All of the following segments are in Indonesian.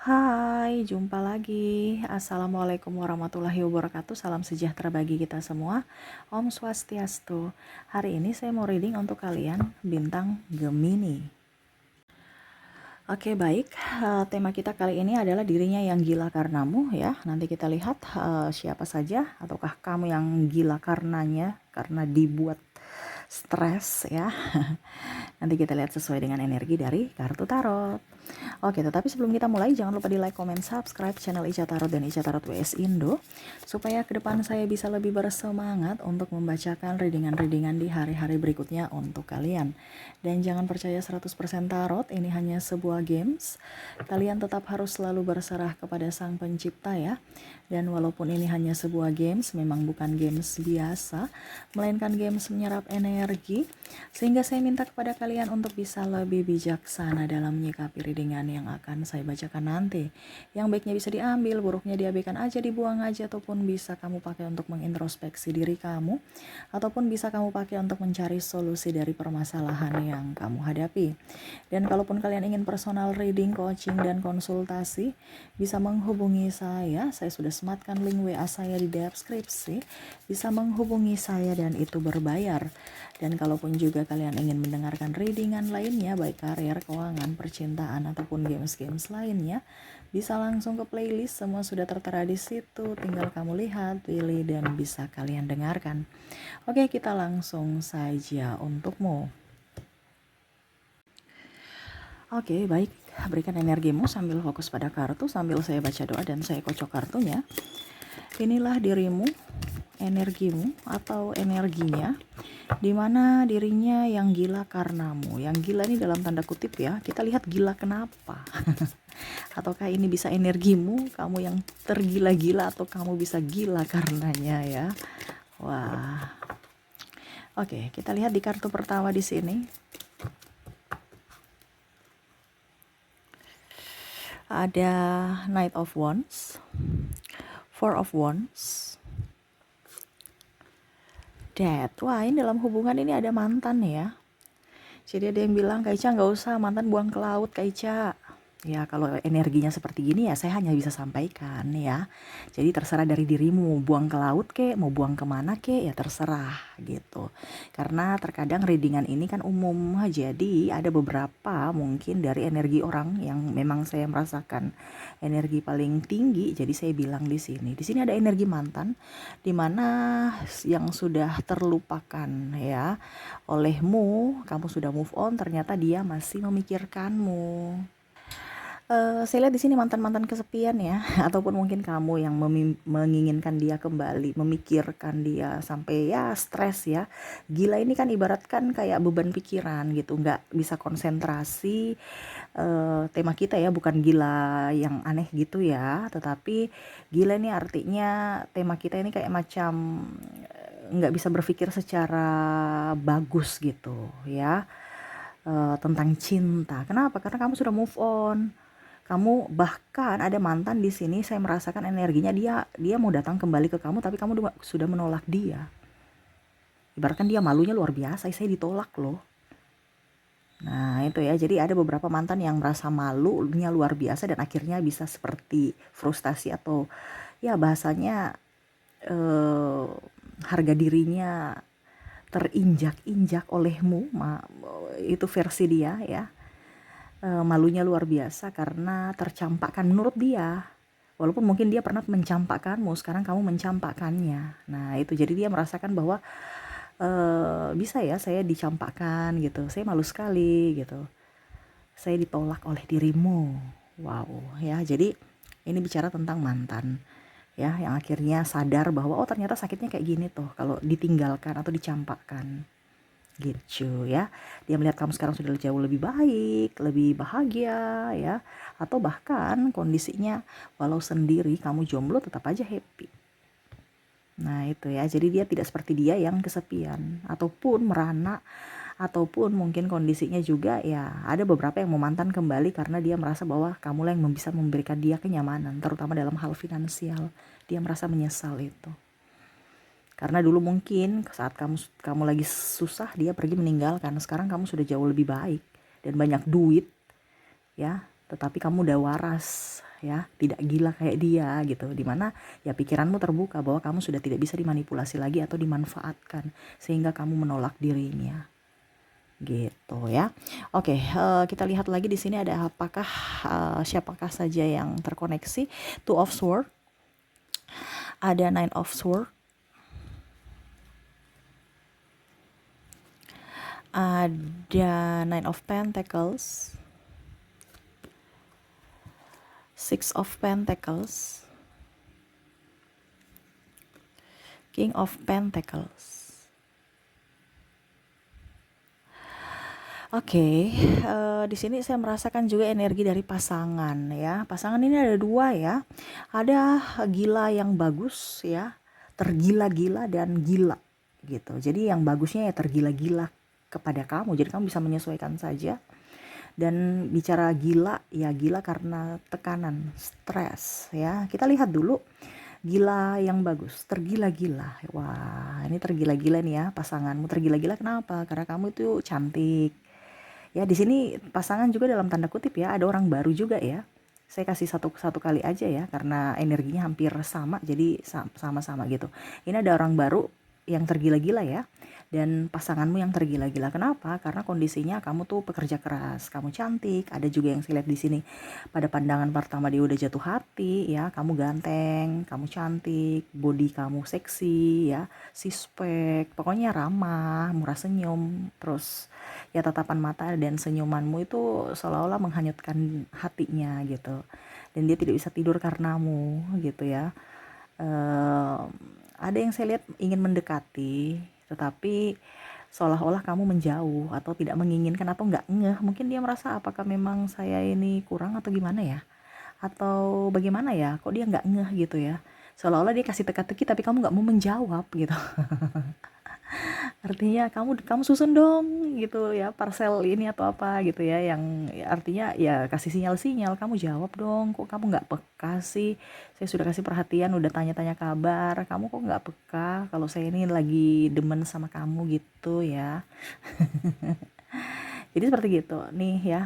Hai, jumpa lagi. Assalamualaikum warahmatullahi wabarakatuh. Salam sejahtera bagi kita semua. Om Swastiastu. Hari ini saya mau reading untuk kalian bintang Gemini. Oke, baik. Tema kita kali ini adalah dirinya yang gila karenamu ya. Nanti kita lihat siapa saja ataukah kamu yang gila karenanya karena dibuat stres ya. Nanti kita lihat sesuai dengan energi dari kartu tarot. Oke, tetapi sebelum kita mulai, jangan lupa di like, comment, subscribe channel Ica Tarot dan Ica Tarot WS Indo, supaya ke depan saya bisa lebih bersemangat untuk membacakan readingan-readingan di hari-hari berikutnya untuk kalian. Dan jangan percaya 100% tarot, ini hanya sebuah games. Kalian tetap harus selalu berserah kepada Sang Pencipta ya. Dan walaupun ini hanya sebuah games, memang bukan games biasa, melainkan games menyerap energi, sehingga saya minta kepada kalian untuk bisa lebih bijaksana dalam menyikapi readingan yang akan saya bacakan nanti. Yang baiknya bisa diambil, buruknya diabaikan aja, dibuang aja, ataupun bisa kamu pakai untuk mengintrospeksi diri kamu, ataupun bisa kamu pakai untuk mencari solusi dari permasalahan yang kamu hadapi. Dan kalaupun kalian ingin personal reading, coaching, dan konsultasi, bisa menghubungi saya sudah sematkan link WA saya di deskripsi, bisa menghubungi saya dan itu berbayar. Dan kalaupun juga kalian ingin mendengarkan readingan lainnya, baik karir, keuangan, percintaan, ataupun games-games lainnya, bisa langsung ke playlist, semua sudah tertera di situ, tinggal kamu lihat, pilih, dan bisa kalian dengarkan. Oke, kita langsung saja untukmu. Oke, baik, berikan energimu sambil fokus pada kartu, sambil saya baca doa dan saya kocok kartunya. Inilah dirimu, energimu atau energinya, dimana dirinya yang gila karenamu. Yang gila ini dalam tanda kutip ya, kita lihat gila kenapa. Ataukah ini bisa energimu, kamu yang tergila-gila, atau kamu bisa gila karenanya ya. Wah. Oke, kita lihat di kartu pertama di sini. Ada Knight of Wands, Four of Wands, Death. Wah, ini dalam hubungan ini ada mantan ya. Jadi ada yang bilang, Kak Ica nggak usah, mantan buang ke laut Kak Ica. Ya kalau energinya seperti gini ya saya hanya bisa sampaikan ya. Jadi terserah dari dirimu, mau buang ke laut kek, mau buang kemana kek, ya terserah gitu. Karena terkadang readingan ini kan umum, jadi ada beberapa mungkin dari energi orang yang memang saya merasakan energi paling tinggi. Jadi saya bilang di sini. Di sini ada energi mantan, dimana yang sudah terlupakan ya olehmu, kamu sudah move on, ternyata dia masih memikirkanmu. Saya lihat di sini mantan-mantan kesepian ya, ataupun mungkin kamu yang menginginkan dia kembali, memikirkan dia sampai ya stres ya. Gila ini kan ibaratkan kayak beban pikiran gitu, nggak bisa konsentrasi. Tema kita ya bukan gila yang aneh gitu ya, tetapi gila ini artinya tema kita ini kayak macam nggak bisa berpikir secara bagus gitu ya. Tentang cinta. Kenapa? Karena kamu sudah move on. Kamu bahkan ada mantan di sini, saya merasakan energinya dia mau datang kembali ke kamu, tapi kamu sudah menolak dia. Ibaratkan dia malunya luar biasa, saya ditolak loh. Nah itu ya, jadi ada beberapa mantan yang merasa malunya luar biasa dan akhirnya bisa seperti frustasi atau ya bahasanya harga dirinya terinjak-injak olehmu, itu versi dia ya. Malunya luar biasa karena tercampakkan menurut dia. Walaupun mungkin dia pernah mencampakkanmu, sekarang kamu mencampakkannya. Nah itu jadi dia merasakan bahwa bisa ya saya dicampakkan gitu, saya malu sekali gitu, saya ditolak oleh dirimu. Wow ya, jadi ini bicara tentang mantan ya, yang akhirnya sadar bahwa oh ternyata sakitnya kayak gini tuh kalau ditinggalkan atau dicampakkan gitu ya. Dia melihat kamu sekarang sudah jauh lebih baik, lebih bahagia ya, atau bahkan kondisinya walau sendiri kamu jomblo tetap aja happy. Nah itu ya, jadi dia tidak seperti dia yang kesepian ataupun merana, ataupun mungkin kondisinya juga ya ada beberapa yang mau mantan kembali karena dia merasa bahwa kamulah yang bisa memberikan dia kenyamanan, terutama dalam hal finansial. Dia merasa menyesal itu. Karena dulu mungkin saat kamu lagi susah dia pergi meninggalkan. Sekarang kamu sudah jauh lebih baik dan banyak duit ya, tetapi kamu udah waras ya, tidak gila kayak dia gitu. Dimana ya pikiranmu terbuka bahwa kamu sudah tidak bisa dimanipulasi lagi atau dimanfaatkan sehingga kamu menolak dirinya. Gitu ya. Oke, kita lihat lagi di sini ada apakah siapakah saja yang terkoneksi. Two of Swords, ada Nine of Swords, ada Nine of Pentacles, Six of Pentacles, King of Pentacles. Oke, di sini saya merasakan juga energi dari pasangan ya. Pasangan ini ada dua ya. Ada gila yang bagus ya, tergila-gila dan gila gitu. Jadi yang bagusnya ya tergila-gila kepada kamu. Jadi kamu bisa menyesuaikan saja. Dan bicara gila, ya gila karena tekanan, stres ya. Kita lihat dulu gila yang bagus, tergila-gila. Wah, ini tergila-gila nih ya, pasanganmu tergila-gila kenapa? Karena kamu itu cantik. Ya di sini pasangan juga dalam tanda kutip ya, ada orang baru juga ya. Saya kasih satu kali aja ya, karena energinya hampir sama, jadi sama-sama gitu. Ini ada orang baru yang tergila-gila ya, dan pasanganmu yang tergila-gila. Kenapa? Karena kondisinya kamu tuh pekerja keras, kamu cantik. Ada juga yang saya lihat di sini pada pandangan pertama dia udah jatuh hati ya. Kamu ganteng, kamu cantik, body kamu seksi ya, sispek, pokoknya ramah, murah senyum, terus ya tatapan mata dan senyumanmu itu seolah-olah menghanyutkan hatinya gitu, dan dia tidak bisa tidur karenamu gitu ya. Ada yang saya lihat ingin mendekati, tetapi seolah-olah kamu menjauh atau tidak menginginkan atau nggak ngeh. Mungkin dia merasa apakah memang saya ini kurang atau gimana ya, atau bagaimana ya, kok dia nggak ngeh gitu ya, seolah-olah dia kasih teka-teki tapi kamu nggak mau menjawab gitu. Artinya kamu susun dong gitu ya, parcel ini atau apa gitu ya, yang artinya ya kasih sinyal-sinyal, kamu jawab dong, kok kamu nggak peka sih, saya sudah kasih perhatian, udah tanya-tanya kabar, kamu kok nggak peka kalau saya ini lagi demen sama kamu gitu ya. Jadi seperti gitu nih ya,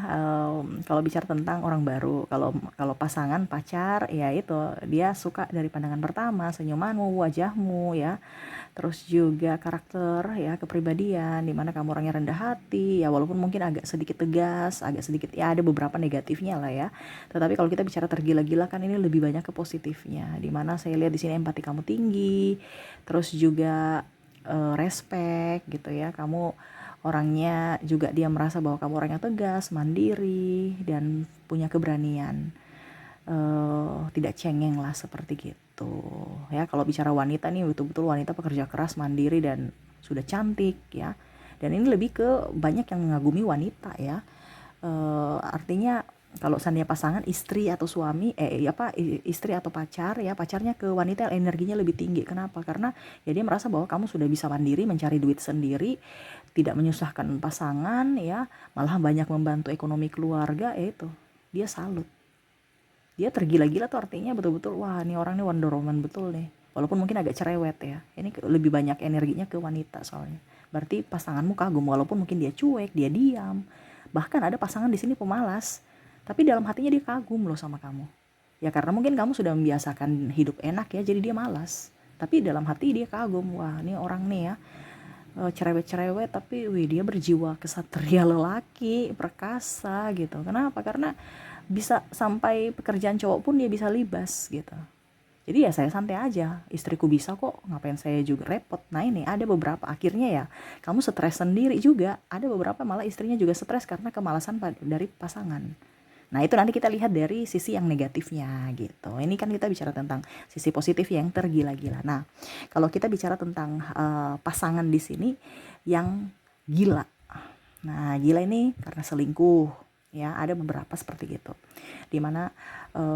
kalau bicara tentang orang baru, kalau kalau pasangan pacar ya itu dia suka dari pandangan pertama, senyumanmu, wajahmu ya, terus juga karakter ya, kepribadian, dimana kamu orangnya rendah hati ya, walaupun mungkin agak sedikit tegas, agak sedikit ya ada beberapa negatifnya lah ya, tetapi kalau kita bicara tergila-gila kan ini lebih banyak ke positifnya, dimana saya lihat di sini empati kamu tinggi, terus juga respect gitu ya, kamu orangnya juga dia merasa bahwa kamu orangnya tegas, mandiri, dan punya keberanian. Tidak cengeng lah seperti gitu. Ya, kalau bicara wanita nih betul-betul wanita pekerja keras, mandiri, dan sudah cantik ya. Dan ini lebih ke banyak yang mengagumi wanita ya. Artinya kalau seandainya pasangan istri atau suami istri atau pacar ya, pacarnya ke wanita energinya lebih tinggi. Kenapa? Karena ya dia merasa bahwa kamu sudah bisa mandiri, mencari duit sendiri, tidak menyusahkan pasangan ya, malah banyak membantu ekonomi keluarga, itu dia salut. Dia tergila-gila tuh artinya betul-betul wah ini orang nih Wonder Woman betul nih, walaupun mungkin agak cerewet ya, ini lebih banyak energinya ke wanita soalnya. Berarti pasanganmu kagum walaupun mungkin dia cuek, dia diam, bahkan ada pasangan di sini pemalas tapi dalam hatinya dia kagum loh sama kamu ya, karena mungkin kamu sudah membiasakan hidup enak ya, jadi dia malas tapi dalam hati dia kagum, wah ini orang nih ya, cerewet-cerewet tapi wih dia berjiwa kesatria lelaki perkasa gitu. Kenapa? Karena bisa sampai pekerjaan cowok pun dia bisa libas gitu. Jadi ya saya santai aja, istriku bisa kok, ngapain saya juga repot. Nah ini ada beberapa akhirnya ya kamu stres sendiri juga, ada beberapa malah istrinya juga stres karena kemalasan dari pasangan. Nah itu nanti kita lihat dari sisi yang negatifnya gitu. Ini kan kita bicara tentang sisi positif yang tergila-gila. Nah kalau kita bicara tentang pasangan di sini yang gila. Nah gila ini karena selingkuh ya, ada beberapa seperti gitu, dimana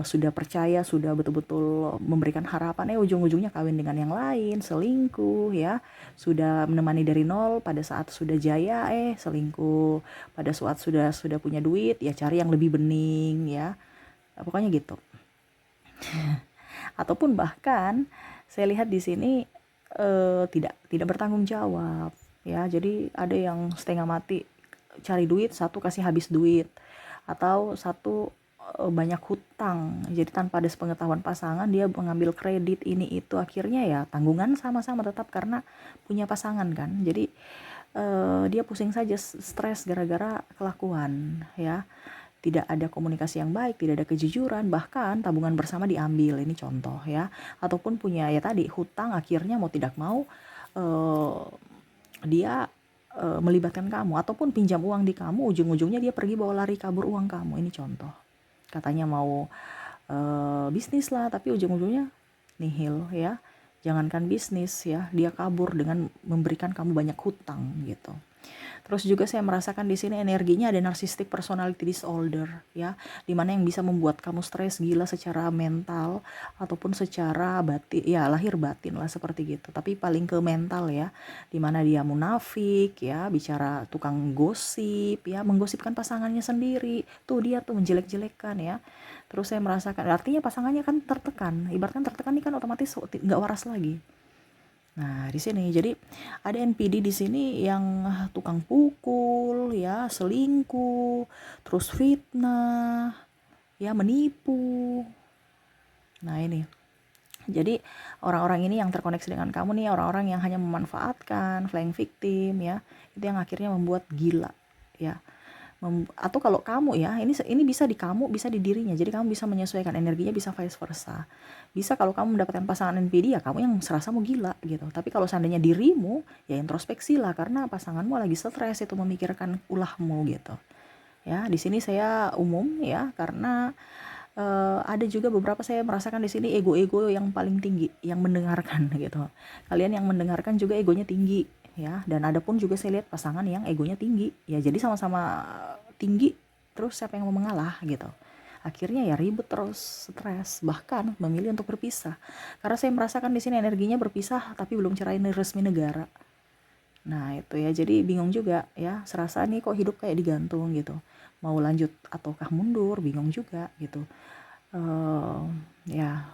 sudah percaya, sudah betul-betul memberikan harapan, ujung-ujungnya kawin dengan yang lain, selingkuh ya, sudah menemani dari nol, pada saat sudah jaya selingkuh, pada saat sudah punya duit ya cari yang lebih bening ya, pokoknya gitu. Ataupun bahkan saya lihat di sini tidak bertanggung jawab ya, jadi ada yang setengah mati cari duit, satu kasih habis duit, atau satu banyak hutang. Jadi tanpa ada sepengetahuan pasangan dia mengambil kredit ini itu, akhirnya ya tanggungan sama-sama tetap karena punya pasangan kan. Jadi dia pusing saja, stres gara-gara kelakuan ya. Tidak ada komunikasi yang baik, tidak ada kejujuran, bahkan tabungan bersama diambil, ini contoh ya. Ataupun punya ya tadi hutang, akhirnya mau tidak mau eh, dia melibatkan kamu, ataupun pinjam uang di kamu, ujung-ujungnya dia pergi bawa lari kabur uang kamu, ini contoh. Katanya mau bisnis lah, tapi ujung-ujungnya nihil ya. Jangankan bisnis ya, dia kabur dengan memberikan kamu banyak hutang gitu. Terus juga saya merasakan di sini energinya ada narcissistic personality disorder ya, dimana yang bisa membuat kamu stres gila secara mental ataupun secara batin ya, lahir batin lah seperti gitu. Tapi paling ke mental ya, dimana dia munafik ya, bicara tukang gosip ya, menggosipkan pasangannya sendiri. Tuh dia tuh menjelek-jelekan ya. Terus saya merasakan artinya pasangannya kan tertekan. Ibaratkan tertekan ini kan otomatis nggak waras lagi. Nah, di sini jadi ada NPD di sini yang tukang pukul, ya, selingkuh, terus fitnah, ya, menipu. Nah, ini. Jadi orang-orang ini yang terkoneksi dengan kamu nih, orang-orang yang hanya memanfaatkan, playing victim ya. Itu yang akhirnya membuat gila, ya. Atau kalau kamu ya, ini bisa di kamu, bisa di dirinya. Jadi kamu bisa menyesuaikan energinya, bisa vice versa. Bisa kalau kamu mendapatkan pasangan NPD ya kamu yang serasa mau gila gitu. Tapi kalau seandainya dirimu ya introspeksi lah, karena pasanganmu lagi stres itu memikirkan ulahmu gitu. Ya, di sini saya umum ya, karena ada juga beberapa saya merasakan di sini ego-ego yang paling tinggi yang mendengarkan gitu. Kalian yang mendengarkan juga egonya tinggi ya, dan ada pun juga saya lihat pasangan yang egonya tinggi ya, jadi sama-sama tinggi, terus siapa yang mau mengalah gitu. Akhirnya ya ribut terus, stres, bahkan memilih untuk berpisah. Karena saya merasakan di sini energinya berpisah tapi belum cerai resmi negara. Nah itu ya, jadi bingung juga ya, serasa nih kok hidup kayak digantung gitu, mau lanjut ataukah mundur, bingung juga gitu. Ya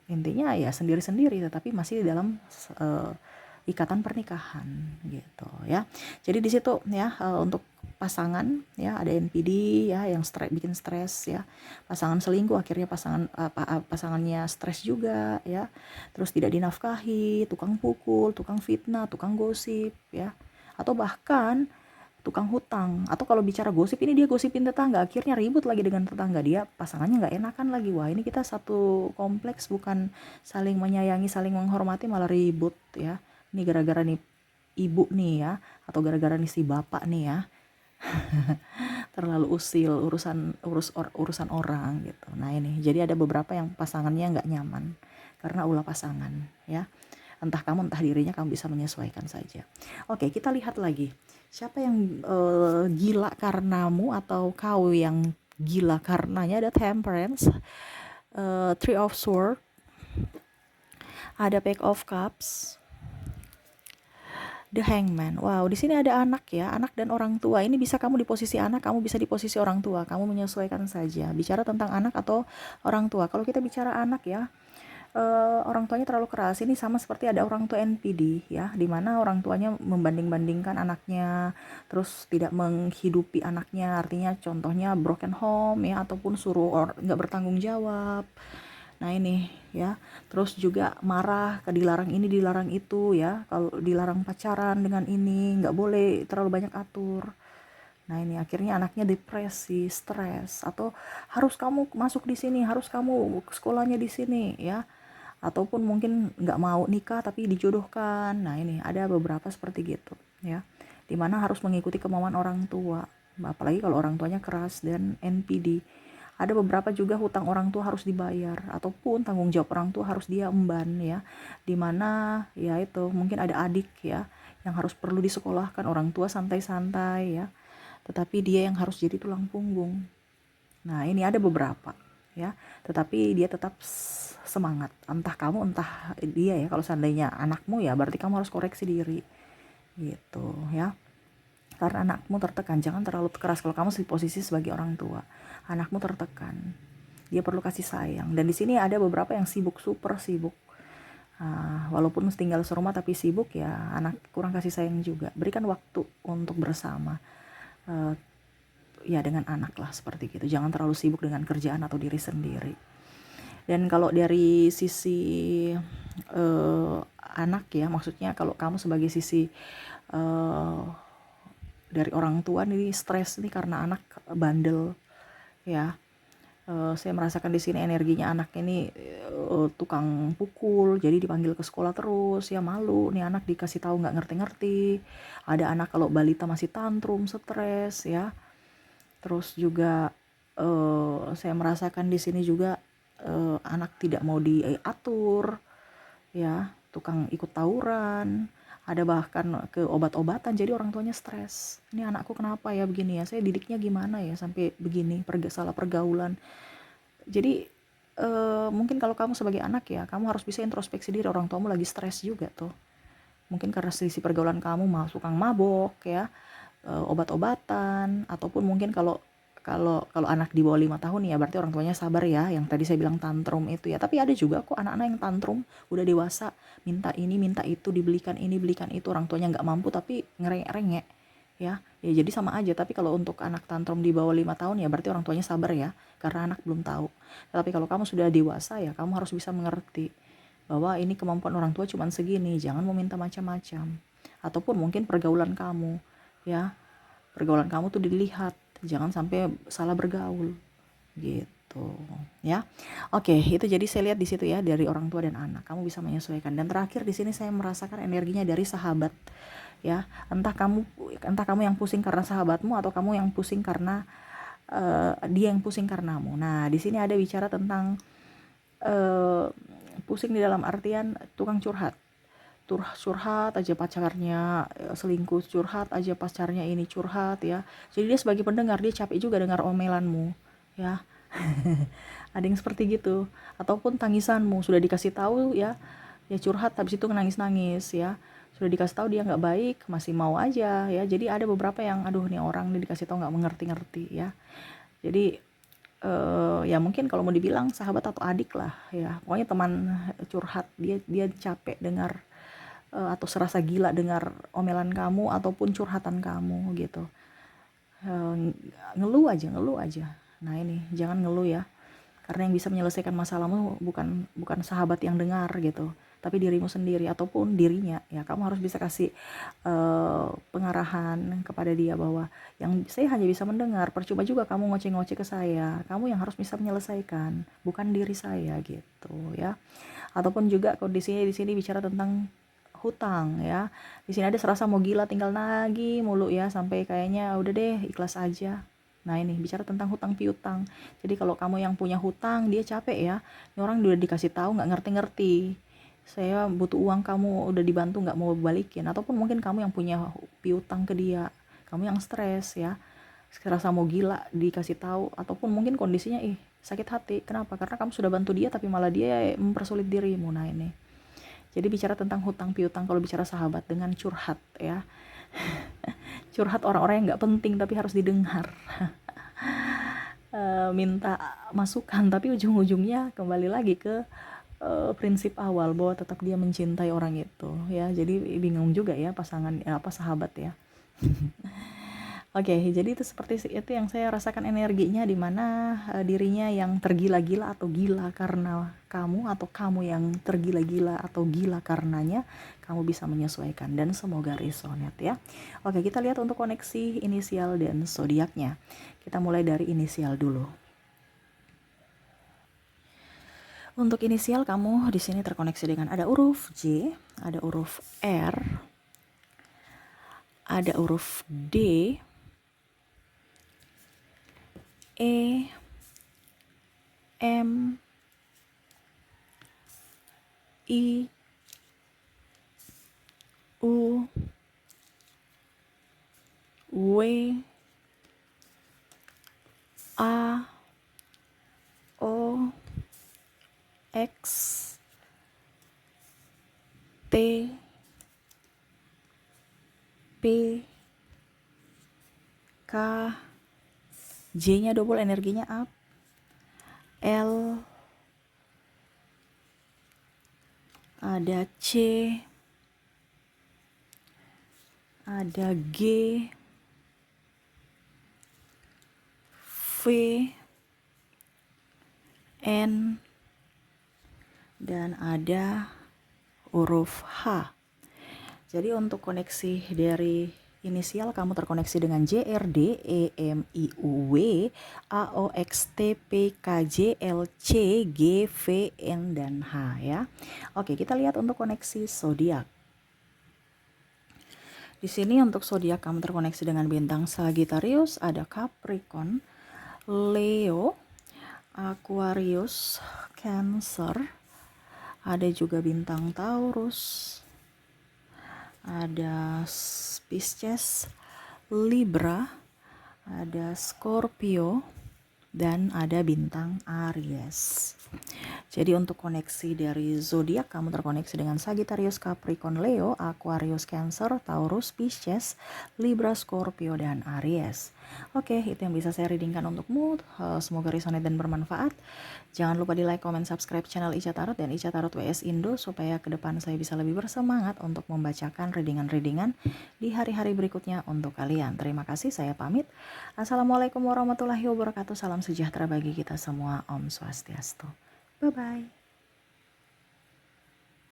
intinya ya sendiri-sendiri, tetapi masih dalam ikatan pernikahan gitu ya. Jadi di situ ya, untuk pasangan ya ada NPD ya yang bikin stres ya. Pasangan selingkuh akhirnya pasangannya stres juga ya. Terus tidak dinafkahi, tukang pukul, tukang fitnah, tukang gosip ya. Atau bahkan tukang hutang. Atau kalau bicara gosip, ini dia gosipin tetangga, akhirnya ribut lagi dengan tetangga, dia pasangannya nggak enakan lagi. Wah, ini kita satu kompleks bukan saling menyayangi, saling menghormati, malah ribut ya. Ini gara-gara nih ibu nih ya, atau gara-gara nih si bapak nih ya, terlalu usil urusan orang gitu. Nah ini jadi ada beberapa yang pasangannya nggak nyaman karena ulah pasangan ya. Entah kamu entah dirinya, kamu bisa menyesuaikan saja. Oke, kita lihat lagi. Siapa yang gila karenamu atau kau yang gila karenanya? Ada Temperance, Three of Swords, ada Page of Cups, The Hangman. Wow, di sini ada anak ya, anak dan orang tua. Ini bisa kamu di posisi anak, kamu bisa di posisi orang tua. Kamu menyesuaikan saja. Bicara tentang anak atau orang tua. Kalau kita bicara anak ya, orang tuanya terlalu keras. Ini sama seperti ada orang tua NPD ya, dimana orang tuanya membanding-bandingkan anaknya, terus tidak menghidupi anaknya, artinya contohnya broken home ya, ataupun suruh nggak bertanggung jawab. Nah ini ya, terus juga marah, dilarang ini dilarang itu ya, kalau dilarang pacaran dengan ini, nggak boleh terlalu banyak atur. Nah ini akhirnya anaknya depresi, stres, atau harus kamu masuk di sini, harus kamu sekolahnya di sini ya, ataupun mungkin nggak mau nikah tapi dijodohkan. Nah ini ada beberapa seperti gitu ya, dimana harus mengikuti kemauan orang tua, apalagi kalau orang tuanya keras dan NPD. Ada beberapa juga hutang orang tua harus dibayar, ataupun tanggung jawab orang tua harus dia emban ya, dimana ya itu mungkin ada adik ya yang harus perlu disekolahkan, orang tua santai-santai ya, tetapi dia yang harus jadi tulang punggung. Nah ini ada beberapa ya, tetapi dia tetap semangat, entah kamu entah dia ya. Kalau seandainya anakmu ya berarti kamu harus koreksi diri gitu ya, karena anakmu tertekan. Jangan terlalu keras kalau kamu di posisi sebagai orang tua, anakmu tertekan, dia perlu kasih sayang. Dan di sini ada beberapa yang sibuk, super sibuk, walaupun tinggal serumah tapi sibuk ya, anak kurang kasih sayang juga. Berikan waktu untuk bersama. ya dengan anak lah seperti gitu. Jangan terlalu sibuk dengan kerjaan atau diri sendiri. Dan kalau dari sisi anak ya, maksudnya kalau kamu sebagai sisi dari orang tua nih, stres nih karena anak bandel ya. Saya merasakan di sini energinya anak ini tukang pukul, jadi dipanggil ke sekolah terus, ya malu nih anak dikasih tahu nggak ngerti-ngerti. Ada anak kalau balita masih tantrum, stres ya. Terus juga saya merasakan di sini juga anak tidak mau diatur ya, tukang ikut tawuran, ada bahkan ke obat-obatan, jadi orang tuanya stres. Ini anakku kenapa ya begini ya, saya didiknya gimana ya sampai begini, salah pergaulan. Jadi mungkin kalau kamu sebagai anak ya, kamu harus bisa introspeksi diri, orang tuamu lagi stres juga tuh. Mungkin karena selisih pergaulan kamu tukang mabok ya, obat-obatan, ataupun mungkin kalau kalau kalau anak di bawah 5 tahun ya berarti orang tuanya sabar ya, yang tadi saya bilang tantrum itu ya. Tapi ada juga kok anak-anak yang tantrum udah dewasa, minta ini minta itu, dibelikan ini belikan itu, orang tuanya nggak mampu tapi ngerengek-rengek ya. Ya jadi sama aja. Tapi kalau untuk anak tantrum di bawah 5 tahun ya berarti orang tuanya sabar ya, karena anak belum tahu. Tapi kalau kamu sudah dewasa ya kamu harus bisa mengerti bahwa ini kemampuan orang tua cuma segini, jangan meminta macam-macam. Ataupun mungkin pergaulan kamu ya, pergaulan kamu tuh dilihat, jangan sampai salah bergaul gitu ya. Oke, itu jadi saya lihat di situ ya, dari orang tua dan anak kamu bisa menyesuaikan. Dan terakhir di sini saya merasakan energinya dari sahabat ya. Entah kamu yang pusing karena sahabatmu atau kamu yang pusing karena dia yang pusing karenamu. Nah di sini ada bicara tentang pusing di dalam artian tukang curhat aja pacarnya selingkuh, curhat aja pacarnya ini, curhat ya. Jadi dia sebagai pendengar, dia capek juga dengar omelanmu ya. Ada yang seperti gitu. Ataupun tangisanmu sudah dikasih tahu ya, ya curhat habis itu nangis-nangis ya. Sudah dikasih tahu dia nggak baik, masih mau aja ya. Jadi ada beberapa yang aduh nih orang nih dikasih tahu nggak mengerti-ngerti ya. Jadi ya mungkin kalau mau dibilang sahabat atau adik lah ya, pokoknya teman curhat, dia capek dengar atau serasa gila dengar omelan kamu ataupun curhatan kamu gitu. Ngeluh aja. Nah ini jangan ngeluh ya, karena yang bisa menyelesaikan masalahmu bukan sahabat yang dengar gitu, tapi dirimu sendiri ataupun dirinya ya. Kamu harus bisa kasih pengarahan kepada dia bahwa yang saya hanya bisa mendengar, percuma juga kamu ngoceh-ngoceh ke saya, kamu yang harus bisa menyelesaikan, bukan diri saya gitu ya. Ataupun juga kondisinya di sini bicara tentang hutang ya. Di sini ada serasa mau gila tinggal nagih mulu ya, sampai kayaknya udah deh ikhlas aja. Nah ini bicara tentang hutang piutang. Jadi kalau kamu yang punya hutang, dia capek ya. Ini orang udah dikasih tahu nggak ngerti-ngerti. Saya butuh uang, kamu udah dibantu nggak mau balikin. Ataupun mungkin kamu yang punya piutang ke dia, kamu yang stres ya. Serasa mau gila dikasih tahu, ataupun mungkin kondisinya sakit hati. Kenapa? Karena kamu sudah bantu dia tapi malah dia mempersulit dirimu. Nah ini. Jadi bicara tentang hutang piutang kalau bicara sahabat, dengan curhat ya. Curhat orang-orang yang nggak penting tapi harus didengar. Minta masukan tapi ujung-ujungnya kembali lagi ke prinsip awal bahwa tetap dia mencintai orang itu ya. Jadi bingung juga ya pasangan sahabat ya. Oke, jadi itu seperti itu yang saya rasakan energinya, di mana dirinya yang tergila-gila atau gila karena kamu, atau kamu yang tergila-gila atau gila karenanya. Kamu bisa menyesuaikan dan semoga resonate ya. Oke, kita lihat untuk koneksi inisial dan zodiaknya. Kita mulai dari inisial dulu. Untuk inisial kamu di sini terkoneksi dengan ada huruf J, ada huruf R, ada huruf D, E, M, I, U, W, A, O, X, T, P, K, J-nya double energinya up, L, ada C, ada G, V, N, dan ada huruf H. Jadi untuk koneksi dari inisial kamu terkoneksi dengan J, R, D, E, M, I, U, W, A, O, X, T, P, K, J, L, C, G, V, N, dan H ya. Oke, kita lihat untuk koneksi zodiak. Di sini untuk zodiak kamu terkoneksi dengan bintang Sagittarius, ada Capricorn, Leo, Aquarius, Cancer, ada juga bintang Taurus, ada Pisces, Libra, ada Scorpio, dan ada bintang Aries. Jadi untuk koneksi dari zodiak kamu terkoneksi dengan Sagittarius, Capricorn, Leo, Aquarius, Cancer, Taurus, Pisces, Libra, Scorpio, dan Aries. Oke, itu yang bisa saya readingkan untukmu. Semoga resonate dan bermanfaat. Jangan lupa di like, comment, subscribe channel Ica Tarot dan Ica Tarot WS Indo supaya ke depan saya bisa lebih bersemangat untuk membacakan readingan-readingan di hari-hari berikutnya untuk kalian. Terima kasih, saya pamit. Assalamualaikum warahmatullahi wabarakatuh. Salam sejahtera bagi kita semua. Om Swastiastu. Bye-bye.